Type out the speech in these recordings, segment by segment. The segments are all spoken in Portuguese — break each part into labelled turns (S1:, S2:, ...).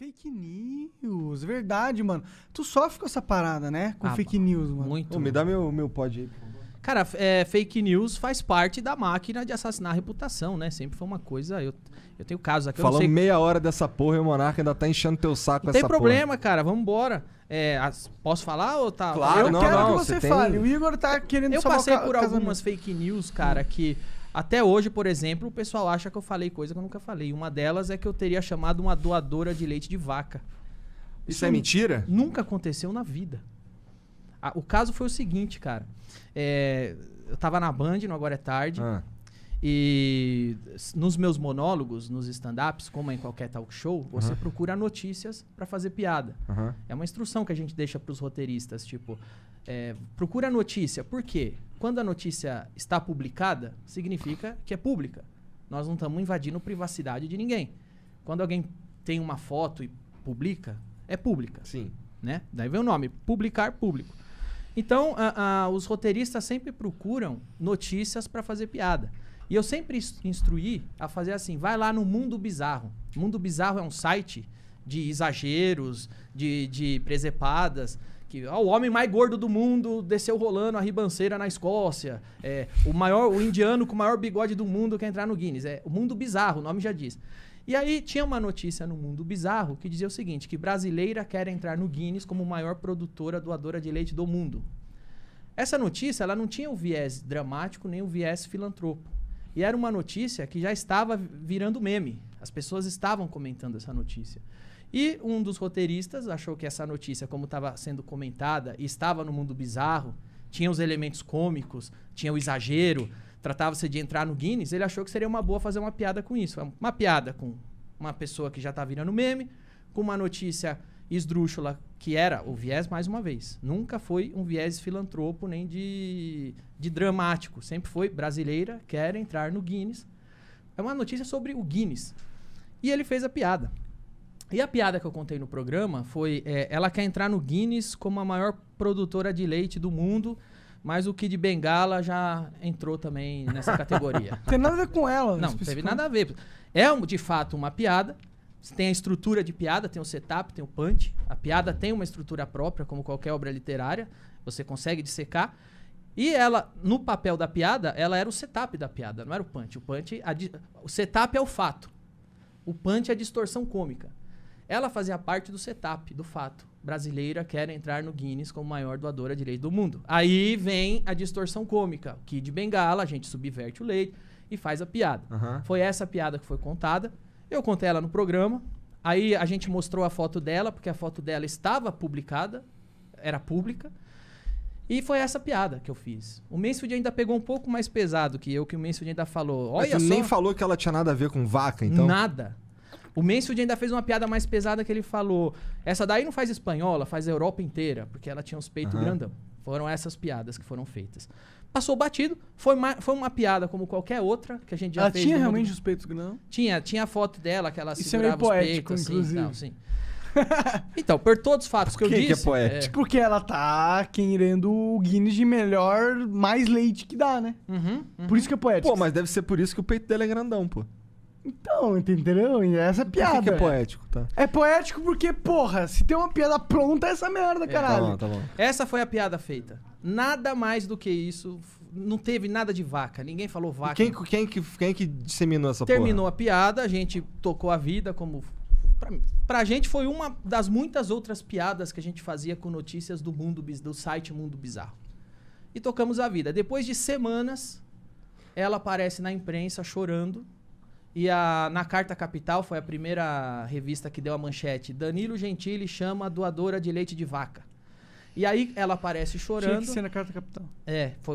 S1: Fake news, verdade, mano. Tu sofre com essa parada, né? Com fake news, mano.
S2: Muito.
S3: Ô, me dá meu pod aí, por favor.
S2: Cara, fake news faz parte da máquina de assassinar a reputação, né? Sempre foi uma coisa... Eu tenho casos aqui, eu não
S3: Falamos
S2: sei...
S3: meia hora dessa porra e o Monarca ainda tá enchendo teu saco
S2: Não
S3: com
S2: tem
S3: essa
S2: problema, cara. Vambora. Posso falar ou tá...
S3: Claro,
S1: Eu
S3: não,
S1: quero
S3: não,
S1: que você
S3: você tem-
S1: fale. O Igor tá querendo
S2: Eu
S1: salvar
S2: passei
S1: o
S2: por
S1: casamento.
S2: algumas fake news, cara, que até hoje, por exemplo, o pessoal acha que eu falei coisa que eu nunca falei. Uma delas é que eu teria chamado uma doadora de leite de vaca.
S3: Isso é mentira?
S2: Nunca aconteceu na vida. O caso foi o seguinte, cara. Eu tava na Band, no Agora é Tarde, e nos meus monólogos, nos stand-ups, como em qualquer talk show, você procura notícias pra fazer piada. É uma instrução que a gente deixa pros roteiristas, tipo... procura a notícia. Por quê? Quando a notícia está publicada, significa que é pública. Nós não estamos invadindo privacidade de ninguém. Quando alguém tem uma foto e publica, é pública.
S3: Sim.
S2: Né? Daí vem o nome, publicar público. Então, os roteiristas sempre procuram notícias para fazer piada. E eu sempre instruí a fazer assim, vai lá no Mundo Bizarro. Mundo Bizarro é um site de exageros, de presepadas, que o homem mais gordo do mundo desceu rolando a ribanceira na Escócia. O indiano com o maior bigode do mundo quer entrar no Guinness. É o Mundo Bizarro, o nome já diz. E aí tinha uma notícia no Mundo Bizarro que dizia o seguinte, que brasileira quer entrar no Guinness como maior produtora doadora de leite do mundo. Essa notícia, ela não tinha o viés dramático nem o viés filantropo. E era uma notícia que já estava virando meme. As pessoas estavam comentando essa notícia. E um dos roteiristas achou que essa notícia, como estava sendo comentada e estava no Mundo Bizarro, tinha os elementos cômicos, tinha o exagero, tratava-se de entrar no Guinness, ele achou que seria uma boa fazer uma piada com isso. Uma piada com uma pessoa que já está virando meme, com uma notícia esdrúxula, que era o viés, mais uma vez. Nunca foi um viés filantropo, nem de dramático. Sempre foi brasileira, quer entrar no Guinness. É uma notícia sobre o Guinness. E ele fez a piada. E a piada que eu contei no programa foi, ela quer entrar no Guinness como a maior produtora de leite do mundo, mas o Kid Bengala já entrou também nessa categoria.
S1: Não tem nada a ver com ela.
S2: Não, teve nada a ver. É, de fato, uma piada. Você tem a estrutura de piada, tem o setup, tem o punch. A piada tem uma estrutura própria, como qualquer obra literária. Você consegue dissecar. E ela, no papel da piada, ela era o setup da piada, não era o punch. O setup é o fato. O punch é a distorção cômica. Ela fazia parte do setup, do fato. Brasileira quer entrar no Guinness como maior doadora de leite do mundo. Aí vem a distorção cômica. Kid Bengala, a gente subverte o leite e faz a piada. Foi essa piada que foi contada. Eu contei ela no programa. Aí a gente mostrou a foto dela, porque a foto dela estava publicada, era pública. E foi essa piada que eu fiz. O Mansfield ainda pegou um pouco mais pesado que eu, que o Mansfield ainda falou...
S3: Mas
S2: Olha
S3: tu
S2: só,
S3: nem falou que ela tinha nada a ver com vaca, então?
S2: nada. O Mansfield ainda fez uma piada mais pesada que ele falou... Essa daí não faz espanhola, faz a Europa inteira, porque ela tinha uns peitos grandão. Foram essas piadas que foram feitas. Passou batido, foi uma piada como qualquer outra que a gente já
S1: Ela
S2: fez.
S1: tinha
S2: no
S1: realmente
S2: mundo.
S1: os peitos grandes?
S2: Tinha a foto dela, que ela
S1: Isso é
S2: segurava
S1: meio
S2: os
S1: poético,
S2: peitos, assim,
S1: inclusive.
S2: tal, sim. Então, por todos os fatos que eu
S3: que
S2: disse...
S3: é poético?
S1: Porque ela tá querendo o Guinness de melhor, mais leite que dá, né? Por isso que é poético.
S3: Pô, mas deve ser por isso que o peito dela é grandão, pô.
S1: Então, entendeu? E essa é a piada.
S3: Por que é poético, tá?
S1: É poético porque, porra, se tem uma piada pronta, é essa merda, caralho.
S3: Tá bom.
S2: Essa foi a piada feita. Nada mais do que isso. Não teve nada de vaca. Ninguém falou vaca.
S3: Quem que disseminou essa
S2: Terminou a piada, a gente tocou a vida como... Pra gente foi uma das muitas outras piadas que a gente fazia com notícias do site Mundo Bizarro. E tocamos a vida. Depois de semanas, ela aparece na imprensa chorando. E na Carta Capital, foi a primeira revista que deu a manchete, Danilo Gentili chama a doadora de leite de vaca. E aí ela aparece chorando.
S1: Tinha que ser na Carta Capital.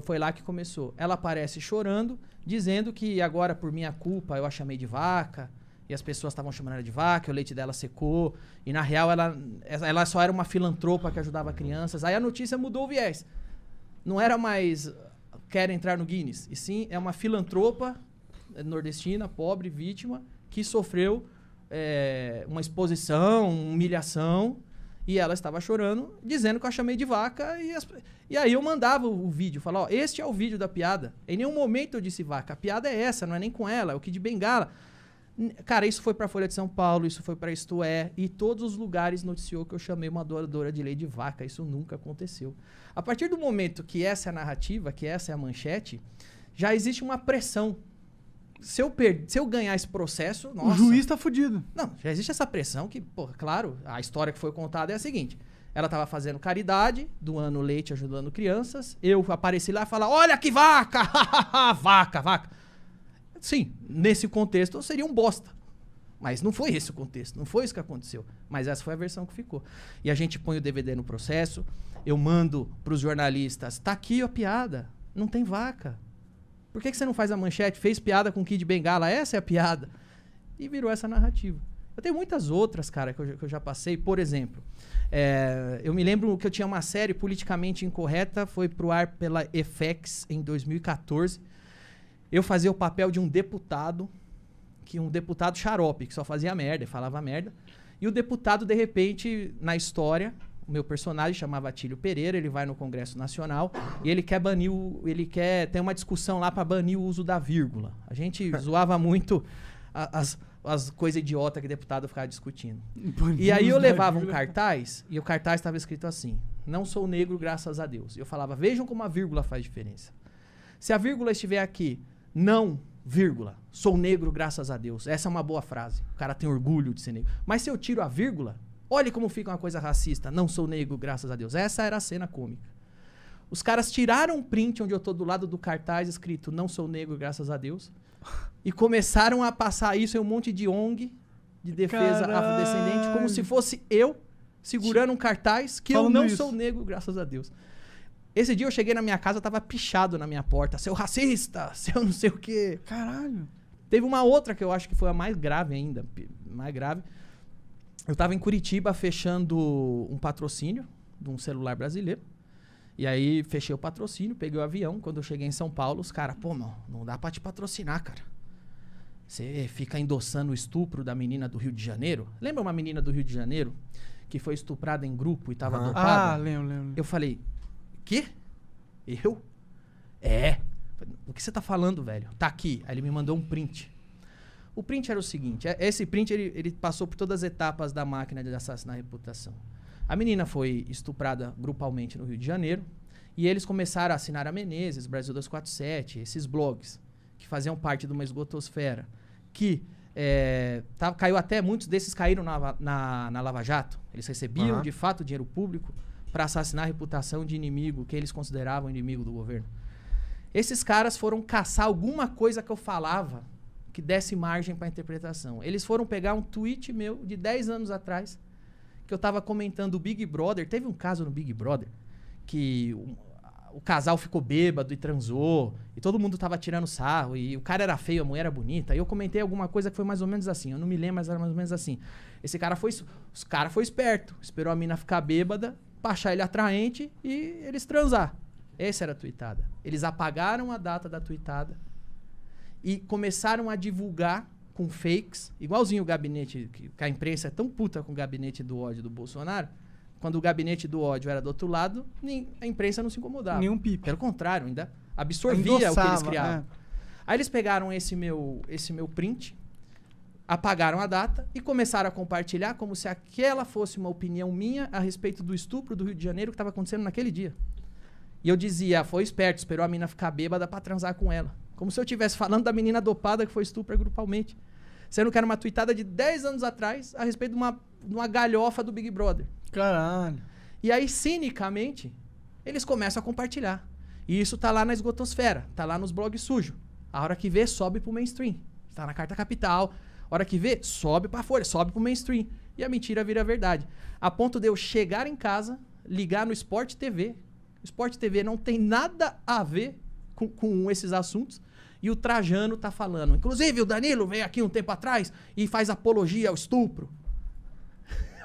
S2: Foi lá que começou. Ela aparece chorando, dizendo que agora, por minha culpa, eu a chamei de vaca. E as pessoas estavam chamando ela de vaca, o leite dela secou. E na real, ela só era uma filantropa que ajudava crianças. Aí a notícia mudou o viés. Não era mais quer entrar no Guinness. E sim, é uma filantropa nordestina, pobre, vítima, que sofreu uma exposição, humilhação. E ela estava chorando, dizendo que eu a chamei de vaca. E aí eu mandava o vídeo, falava, ó, este é o vídeo da piada. Em nenhum momento eu disse vaca. A piada é essa, não é nem com ela, é o Kid Bengala. Cara, isso foi pra Folha de São Paulo, isso foi pra Isto É, e todos os lugares noticiou que eu chamei uma doadora de leite de vaca. Isso nunca aconteceu. A partir do momento que essa é a narrativa, que essa é a manchete, já existe uma pressão. Se eu ganhar esse processo, nossa...
S1: O juiz tá fudido.
S2: Não, já existe essa pressão que, pô, claro, a história que foi contada é a seguinte. Ela tava fazendo caridade, doando leite, ajudando crianças. Eu apareci lá e falei, olha que vaca! Vaca. Sim, nesse contexto eu seria um bosta. Mas não foi esse o contexto, não foi isso que aconteceu. Mas essa foi a versão que ficou. E a gente põe o DVD no processo, eu mando pros jornalistas, tá aqui a piada, não tem vaca. Por que você não faz a manchete? Fez piada com o Kid Bengala, essa é a piada. E virou essa narrativa. Eu tenho muitas outras, cara, que eu já passei. Por exemplo, eu me lembro que eu tinha uma série politicamente incorreta, foi pro ar pela FX em 2014. Eu fazia o papel de um deputado xarope, que só fazia merda, falava merda. E o deputado, de repente, na história, o meu personagem chamava Atílio Pereira, ele vai no Congresso Nacional e ele quer banir tem uma discussão lá para banir o uso da vírgula. A gente zoava muito as coisas idiotas que o deputado ficava discutindo. E aí eu levava um cartaz e o cartaz estava escrito assim: não sou negro, graças a Deus. E eu falava, vejam como a vírgula faz diferença. Se a vírgula estiver aqui, não, vírgula, sou negro, graças a Deus. Essa é uma boa frase. O cara tem orgulho de ser negro. Mas se eu tiro a vírgula, olha como fica uma coisa racista. Não sou negro, graças a Deus. Essa era a cena cômica. Os caras tiraram um print onde eu tô do lado do cartaz escrito não sou negro, graças a Deus. E começaram a passar isso em um monte de ONG, de defesa afrodescendente, como se fosse eu segurando um cartaz que eu não sou negro, graças a Deus. Esse dia eu cheguei na minha casa, tava pichado na minha porta. Seu racista, seu não sei o quê.
S1: Caralho.
S2: Teve uma outra que eu acho que foi a mais grave ainda. Mais grave. Eu tava em Curitiba fechando um patrocínio de um celular brasileiro. E aí fechei o patrocínio, peguei o avião. Quando eu cheguei em São Paulo, os caras, pô, mano, não dá pra te patrocinar, cara. Você fica endossando o estupro da menina do Rio de Janeiro. Lembra uma menina do Rio de Janeiro que foi estuprada em grupo e tava dopada?
S1: Ah, lembro.
S2: Eu falei, quê? Eu? É. O que você tá falando, velho? Tá aqui. Aí ele me mandou um print. O print era o seguinte. Esse print, ele passou por todas as etapas da máquina de assassinar a reputação. A menina foi estuprada grupalmente no Rio de Janeiro. E eles começaram a assinar a Menezes, Brasil 247, esses blogs que faziam parte de uma esgotosfera. Que caiu até, muitos desses caíram na Lava Jato. Eles recebiam, de fato, dinheiro público para assassinar a reputação de inimigo que eles consideravam inimigo do governo. Esses caras foram caçar alguma coisa que eu falava que desse margem para interpretação. Eles foram pegar um tweet meu de 10 anos atrás, que eu tava comentando o Big Brother. Teve um caso no Big Brother que o casal ficou bêbado e transou, e todo mundo tava tirando sarro, e o cara era feio, a mulher era bonita. E eu comentei alguma coisa que foi mais ou menos assim, eu não me lembro, mas era mais ou menos assim. Esse cara foi esperto, esperou a mina ficar bêbada, pra achar ele atraente e eles transar. Essa era a tweetada. Eles apagaram a data da tweetada e começaram a divulgar com fakes, igualzinho o gabinete, que a imprensa é tão puta com o gabinete do ódio do Bolsonaro. Quando o gabinete do ódio era do outro lado, a imprensa não se incomodava.
S1: Nenhum pipi.
S2: Pelo contrário, ainda absorvia o que eles criavam. Aí eles pegaram esse meu print, apagaram a data e começaram a compartilhar como se aquela fosse uma opinião minha a respeito do estupro do Rio de Janeiro que estava acontecendo naquele dia. E eu dizia, foi esperto, esperou a menina ficar bêbada pra transar com ela. Como se eu estivesse falando da menina dopada que foi estupra grupalmente. Sendo que era uma tweetada de 10 anos atrás a respeito de uma galhofa do Big Brother.
S1: Caralho.
S2: E aí, cinicamente, eles começam a compartilhar. E isso tá lá na esgotosfera, tá lá nos blogs sujos. A hora que vê, sobe pro mainstream. Tá na Carta Capital. A hora que vê, sobe pra Folha, sobe pro mainstream. E a mentira vira verdade. A ponto de eu chegar em casa, ligar no Sport TV. O Sport TV não tem nada a ver com esses assuntos. E o Trajano tá falando. Inclusive, o Danilo veio aqui um tempo atrás e faz apologia ao estupro.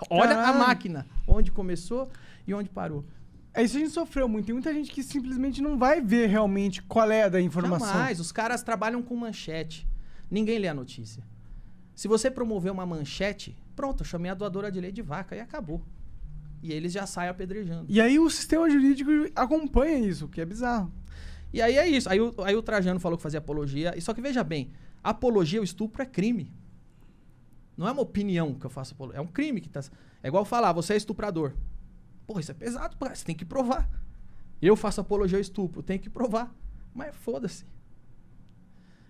S2: Olha a máquina. Onde começou e onde parou.
S1: Isso a gente sofreu muito. Tem muita gente que simplesmente não vai ver realmente qual é da informação.
S2: Jamais. Os caras trabalham com manchete. Ninguém lê a notícia. Se você promover uma manchete, pronto, eu chamei a doadora de leite de vaca e acabou. E eles já saem apedrejando.
S1: E aí o sistema jurídico acompanha isso, que é bizarro.
S2: E aí é isso. Aí o Trajano falou que fazia apologia. E só que veja bem, apologia ao estupro é crime. Não é uma opinião que eu faço apologia. É um crime que tá... É igual falar, você é estuprador. Porra, isso é pesado, cara. Você tem que provar. Eu faço apologia ao estupro, tenho que provar. Mas foda-se.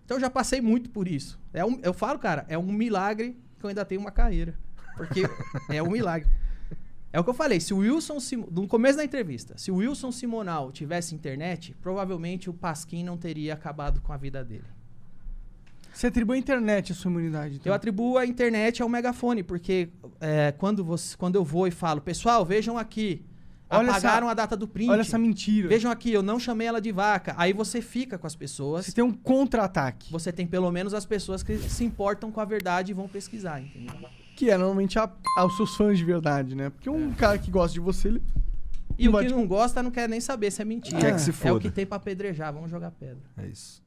S2: Então eu já passei muito por isso. Eu falo, cara, é um milagre que eu ainda tenho uma carreira. Porque é um milagre. É o que eu falei, se o Wilson, no começo da entrevista, se o Wilson Simonal tivesse internet, provavelmente o Pasquim não teria acabado com a vida dele.
S1: Você atribui a internet a sua imunidade? Então.
S2: Eu atribuo a internet ao megafone, porque quando eu vou e falo, pessoal, vejam aqui, apagaram a data do print.
S1: Olha essa mentira.
S2: Vejam aqui, eu não chamei ela de vaca. Aí você fica com as pessoas.
S1: Você tem um contra-ataque.
S2: Você tem pelo menos as pessoas que se importam com a verdade e vão pesquisar, entendeu?
S1: Que é normalmente aos seus fãs de verdade, né? Porque um cara que gosta de você, ele...
S2: E o que não gosta não quer nem saber se é mentira.
S3: Quer que se
S2: É
S3: foda.
S2: o que tem pra apedrejar, vamos jogar pedra.
S3: É isso.